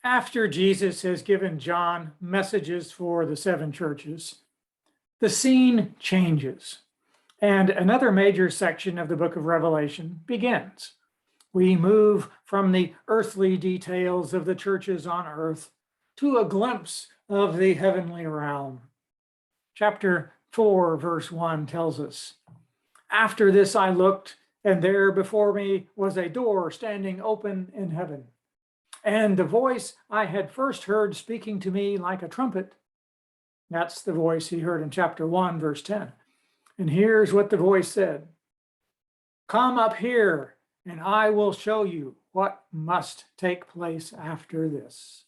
After Jesus has given John messages for the seven churches, the scene changes, and another major section of the book of Revelation begins. We move from the earthly details of the churches on earth to a glimpse of the heavenly realm. Chapter 4, verse 1 tells us, "After this I looked, and there before me was a door standing open in heaven. And the voice I had first heard speaking to me like a trumpet," that's the voice he heard in chapter 1, verse 10. And here's what the voice said: "Come up here, and I will show you what must take place after this."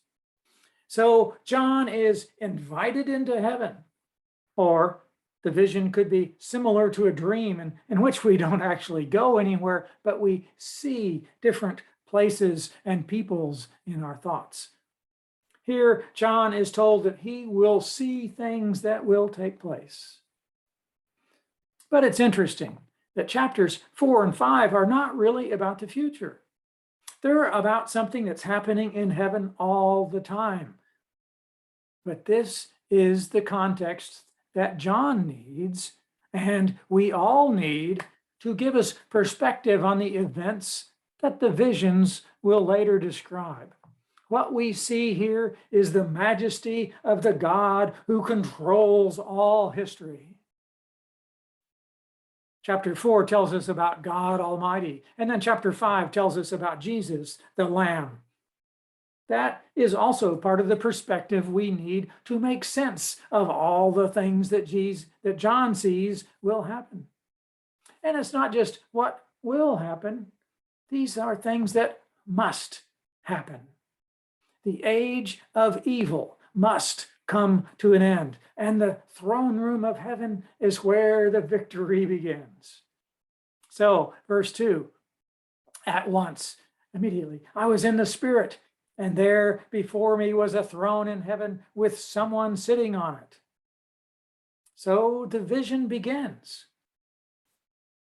So John is invited into heaven, or the vision could be similar to a dream in which we don't actually go anywhere, but we see different places and peoples in our thoughts. Here, John is told that he will see things that will take place. But it's interesting that chapters 4 and 5 are not really about the future. They're about something that's happening in heaven all the time. But this is the context that John needs, and we all need, to give us perspective on the events that the visions will later describe. What we see here is the majesty of the God who controls all history. Chapter 4 tells us about God Almighty, and then chapter 5 tells us about Jesus, the Lamb. That is also part of the perspective we need to make sense of all the things that John sees will happen. And it's not just what will happen. These are things that must happen. The age of evil must come to an end, and the throne room of heaven is where the victory begins. So, verse 2, "At once, immediately, I was in the Spirit, and there before me was a throne in heaven with someone sitting on it." So the vision begins.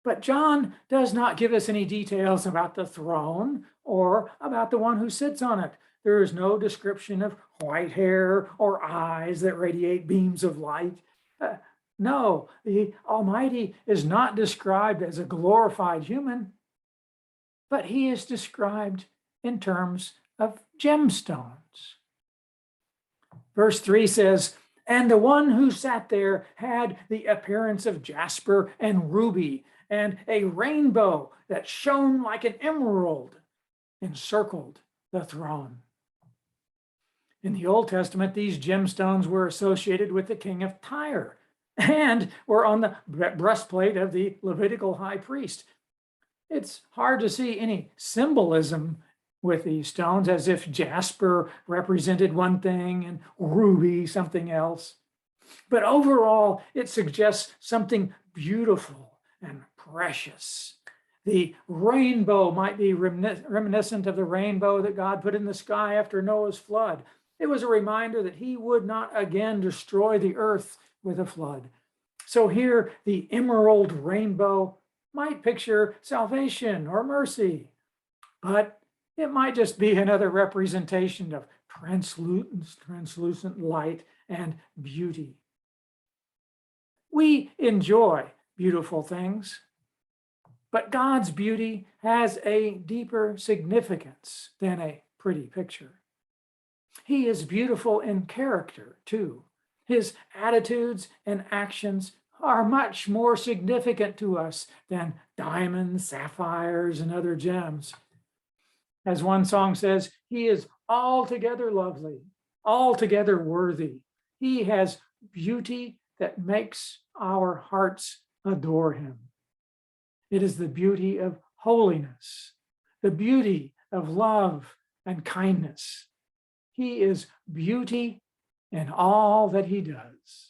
But John does not give us any details about the throne or about the one who sits on it. There is no description of white hair or eyes that radiate beams of light. No, the Almighty is not described as a glorified human, but he is described in terms of gemstones. Verse 3 says, "And the one who sat there had the appearance of jasper and ruby, and a rainbow that shone like an emerald encircled the throne." In the Old Testament, these gemstones were associated with the king of Tyre and were on the breastplate of the Levitical high priest. It's hard to see any symbolism with these stones, as if jasper represented one thing and ruby something else. But overall, it suggests something beautiful and precious. The rainbow might be reminiscent of the rainbow that God put in the sky after Noah's flood. It was a reminder that he would not again destroy the earth with a flood. So here, the emerald rainbow might picture salvation or mercy, but it might just be another representation of translucent light and beauty. We enjoy beautiful things, but God's beauty has a deeper significance than a pretty picture. He is beautiful in character, too. His attitudes and actions are much more significant to us than diamonds, sapphires, and other gems. As one song says, he is altogether lovely, altogether worthy. He has beauty that makes our hearts adore him. It is the beauty of holiness, the beauty of love and kindness. He is beauty in all that he does.